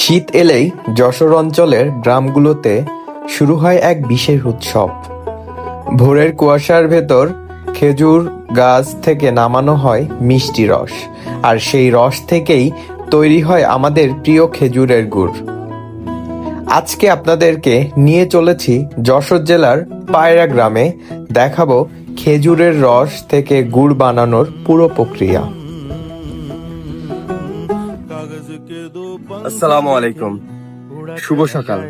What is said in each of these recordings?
শীত এলেই যশোর অঞ্চলের গ্রামগুলোতে শুরু হয় এক বিশেষ উৎসব। ভোরের কুয়াশার ভেতর খেজুর গাছ থেকে নামানো হয় মিষ্টি রস, আর সেই রস থেকেই তৈরি হয় আমাদের প্রিয় খেজুরের গুড়। আজকে আপনাদেরকে নিয়ে চলেছি যশোর জেলার পায়রা গ্রামে। দেখাবো খেজুরের রস থেকে গুড় বানানোর পুরো প্রক্রিয়া। আসসালামু আলাইকুম, শুভ সকাল।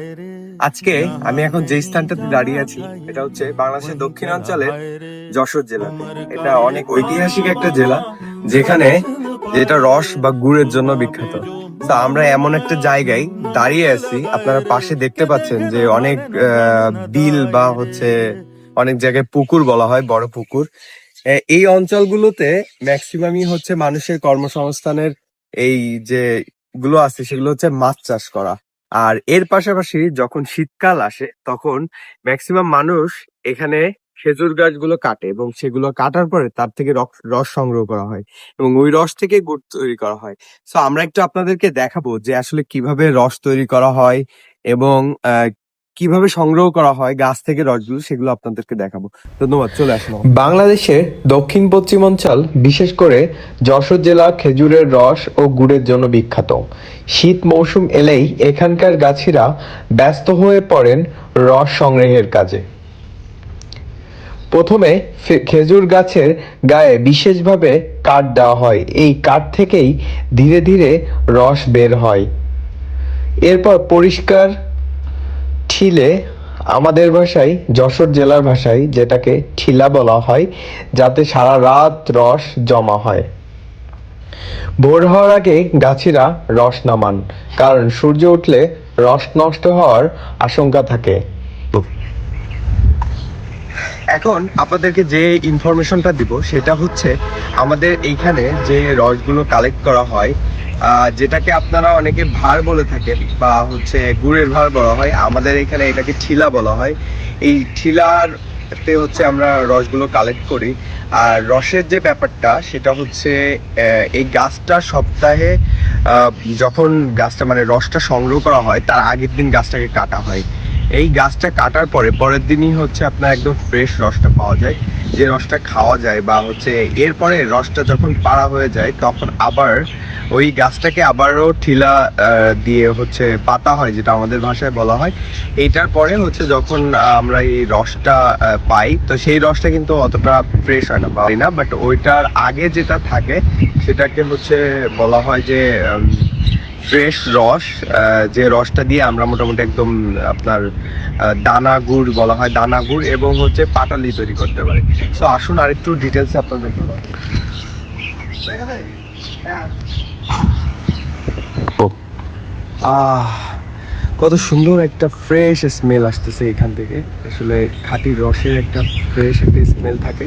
আজকে আমি এখন যে স্থানটাতে দাঁড়িয়ে আছি এটা হচ্ছে বাংলাদেশের দক্ষিণাঞ্চলের যশোর জেলা। এটা অনেক ঐতিহাসিক একটা জেলা, যেটা রস বা গুড়ের জন্য বিখ্যাত। তো আমরা এমন একটা জায়গায় দাঁড়িয়ে আছি, আপনারা পাশে দেখতে পাচ্ছেন যে অনেক বিল বা অনেক জায়গায় পুকুর বলা হয়, বড় পুকুর। এই অঞ্চলগুলোতে ম্যাক্সিমামই হচ্ছে মানুষের কর্মসংস্থানের এই যে গুলো আছে সেগুলো হচ্ছে মাছ চাষ করা। আর এর পাশাপাশি যখন শীতকাল আসে তখন ম্যাক্সিমাম মানুষ এখানে খেজুর গাছগুলো কাটে এবং সেগুলো কাটার পরে তার থেকে রস সংগ্রহ করা হয় এবং ওই রস থেকে গুড় তৈরি করা হয়। সো আমরা একটু আপনাদেরকে দেখাবো যে আসলে কিভাবে রস তৈরি করা হয় এবং কিভাবে সংগ্রহ করা হয় গাছ থেকে রসগুলো, সেগুলো আপনাদেরকে দেখাবো। ধন্যবাদ, চলে আসুন। বাংলাদেশের দক্ষিণ পশ্চিমাঞ্চল, বিশেষ করে যশোর জেলা খেজুরের রস ও গুড়ের জন্য বিখ্যাত। শীত মৌসুম এলেই এখানকার গাছিরা ব্যস্ত হয়ে পড়েন রস সংগ্রহের কাজে। প্রথমে খেজুর গাছের গায়ে বিশেষভাবে কাঠ দেওয়া হয়। এই কাঠ থেকেই ধীরে ধীরে রস বের হয়। এরপর পরিষ্কার ঠিলে, আমাদের ভাষায় যশোর জেলার ভাষায় যেটাকে ঠিলা বলা হয়, যাতে সারা রাত রস জমা হয়। ভোর হওয়ার আগে গাছিরা রস নামান, কারণ সূর্য উঠলে রস নষ্ট হওয়ার আশঙ্কা থাকে। এখন আপনাদেরকে যে ইনফরমেশনটা দিব সেটা হচ্ছে আমাদের এইখানে যে রসগুলো কালেক্ট করা হয়, যেটাকে আপনারা অনেকে ভার বলে থাকেন বা গুড়ের ভার বলা হয়, আমাদের এখানে এটাকে ঠিলা বলা হয়। এই ঠিলাতে আমরা রসগুলো কালেক্ট করি। আর রসের যে ব্যাপারটা সেটা হচ্ছে এই গাছটা সপ্তাহে যখন গাছটা রসটা সংগ্রহ করা হয় তার আগের দিন গাছটাকে কাটা হয়। এই গাছটা কাটার পরের দিনই আপনার একদম ফ্রেশ রসটা পাওয়া যায়, যে রসটা খাওয়া যায়। বা এরপরে রসটা যখন পাড়া হয়ে যায় তখন আবার ওই গাছটাকে আবারও ঠিলা দিয়ে পাতা হয়, যেটা আমাদের ভাষায় বলা হয়। এইটার পরে যখন আমরা এই রসটা পাই, তো সেই রসটা কিন্তু অতটা ফ্রেশ হয় না, পাই না। বাট ওইটার আগে যেটা থাকে সেটাকে বলা হয় যে ফ্রেশ রস, যে রসটা দিয়ে আমরা মোটামুটি একদম আপনার দানা গুড় বলা হয়, দানা গুড় এবং পাটালি তৈরি করতে পারি। সো আসুন আরেকটু ডিটেলসে আপনাদের কত সুন্দর একটা ফ্রেশ স্মেল আসতেছে এখান থেকে। আসলে খাঁটি রসের একটা ফ্রেশ একটা স্মেল থাকে।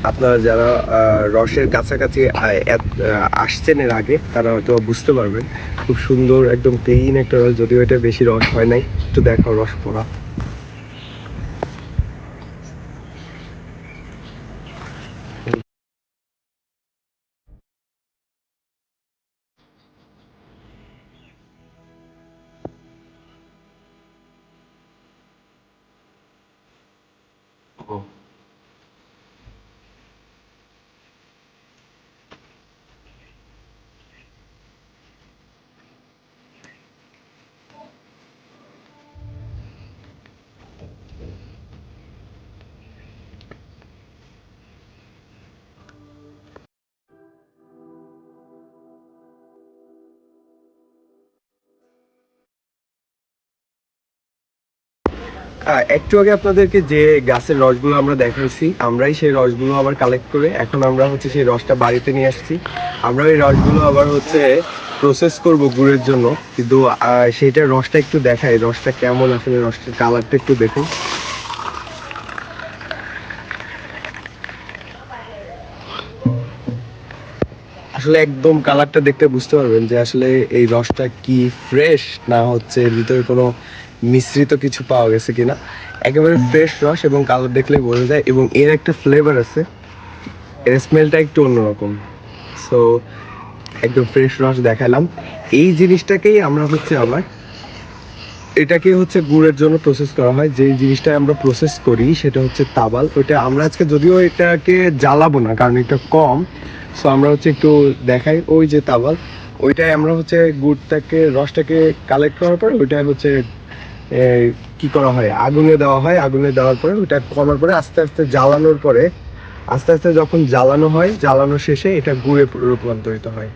আপনারা যারা রসের কাছাকাছি আসছেন এর আগে, তারা হয়তো বুঝতে পারবেন। খুব সুন্দর একদম ক্লিন একটা রস, যদিও এটা বেশি রস হয় নাই। একটু দেখাও রস পড়া। একটু আগে আপনাদেরকে যে গাছের রসগুলো আমরা দেখাইছি, আমরাই সেই রসগুলো আবার কালেক্ট করে এখন আমরা সেই রসটা বাড়িতে নিয়ে আসছি। আমরা এই রসগুলো আবার প্রসেস করব গুড়ের জন্য। কিন্তু সেইটার রসটা একটু দেখাই, রসটা কেমন, আসলে রসটার কালারটা একটু দেখুন। আসলে একদম কালারটা দেখতে বুঝতে পারবেন যে আসলে এই রসটা কি ফ্রেশ, না এর ভিতরে কোনো মিশ্রিত কিছু পাওয়া গেছে কিনা। একেবারে ফ্রেশ রস এবং কালার দেখলে বোঝা যায়, এবং এর একটা ফ্লেভার আছে, এর স্মেলটা একটু অন্যরকম। সো একদম ফ্রেশ রস দেখালাম। এই জিনিসটাকেই আমরা হচ্ছে আবার এটাকে হচ্ছে গুড়ের জন্য প্রসেস করা হয়। যে জিনিসটা আমরা প্রসেস করি সেটা হচ্ছে তাবাল। ওইটা আমরা আজকে যদিও এটাকে জ্বালাবো না কারণ এটা কম, সো আমরা হচ্ছে একটু দেখাই। ওই যে তাবাল, ওইটাই আমরা হচ্ছে গুড়টাকে রসটাকে কালেক্ট করার পর ওইটা হচ্ছে কি করা হয়, আগুনে দেওয়া হয়। আগুনে দেওয়ার পরে ওইটা কমার পরে আস্তে আস্তে জ্বালানোর পরে আস্তে আস্তে যখন জ্বালানো হয়, জ্বালানো শেষে এটা গুড়ে রূপান্তরিত হয়।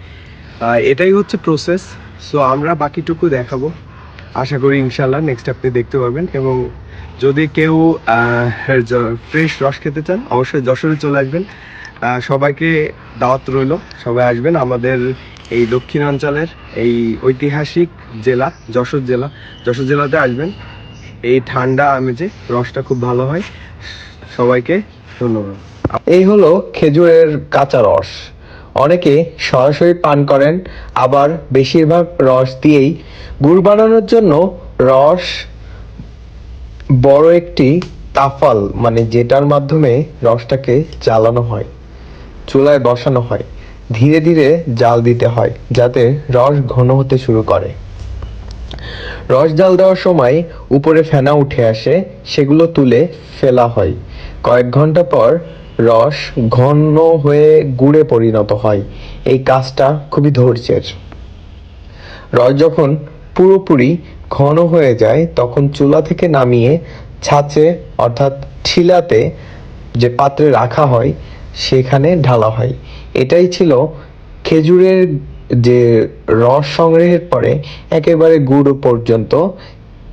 এটাই হচ্ছে প্রসেস। সো আমরা বাকিটুকু দেখাবো, আশা করি ইনশাল্লাহ নেক্সট আপনি দেখতে পাবেন। এবং যদি কেউ ফ্রেশ রস খেতে চান অবশ্যই যশোরে চলে আসবেন। সবাইকে দাওয়াত রইল, সবাই আসবেন আমাদের এই দক্ষিণাঞ্চলের এই ঐতিহাসিক জেলা যশোর জেলা। যশোর জেলাতে আসবেন, এই ঠান্ডা আমেজে রসটা খুব ভালো হয়। সবাইকে ধন্যবাদ। এই হলো খেজুরের কাঁচা রস। অনেকে সরাসরি পান করেন, আবার বেশিরভাগ রস দিয়েই গুড় বানানোর জন্য রস বড় একটি তাফাল, মানে যেটার মাধ্যমে রসটাকে জ্বালানো হয়, চুলায় বসানো হয়, ধীরে ধীরে জাল দিতে হয় যাতে রস ঘন হতে শুরু করে। রস জাল দেওয়ার সময় উপরে ফেনা উঠে আসে, সেগুলো তুলে ফেলা হয়। কয়েক ঘন্টা পর রস ঘন হয়ে গুড়ে পরিণত হয়। এই কাজটা খুবই ধৈর্যের। রস যখন পুরোপুরি ঘন হয়ে যায় তখন চুলা থেকে নামিয়ে ছাঁচে অর্থাৎ ঠিলাতে, যে পাত্রে রাখা হয়, সেখানে ঢালা হয়। এটাই ছিল খেজুরের যে রস সংগ্রহের পরে একেবারে গুঁড়ো পর্যন্ত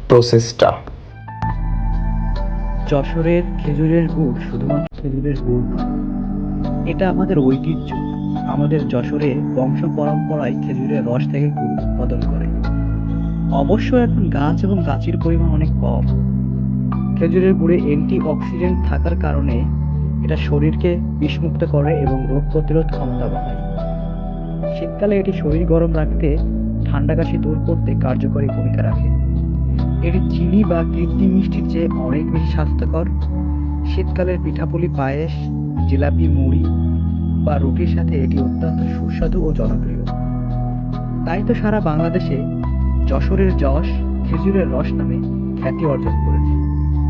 প্রসেসটা। যশোরের খেজুরের গুড় শুধুমাত্র খেজুরের গুড় নয়, এটা আমাদের ঐতিহ্য। আমাদের যশোরে বংশ পরম্পরায় খেজুরের রস থেকে গুড় উৎপাদন করে। অবশ্য এখন গাছ এবং গাছের পরিমাণ অনেক কম। খেজুরের গুড়ে অ্যান্টি অক্সিডেন্ট থাকার কারণে এটা শরীরকে বিষমুক্ত করে এবং রোগ প্রতিরোধ ক্ষমতা বাড়ায়। শীতকালে এটি শরীর গরম রাখতে, ঠান্ডা কাশি দূর করতে কার্যকরী ভূমিকা রাখে। এটি চিনি বা কৃত্রিম মিষ্টির চেয়ে অনেক বেশি স্বাস্থ্যকর। শীতকালের পিঠাপুলি, পায়েস, জিলাপি, মুড়ি বা রুটির সাথে এটি অত্যন্ত সুস্বাদু ও জনপ্রিয়। তাই তো সারা বাংলাদেশে যশোরের যশ খেজুরের রস নামে খ্যাতি অর্জন করেছে।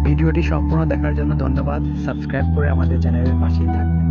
ভিডিওটি সম্পূর্ণ দেখার জন্য ধন্যবাদ। সাবস্ক্রাইব করে আমাদের চ্যানেলের পাশেই থাকবেন।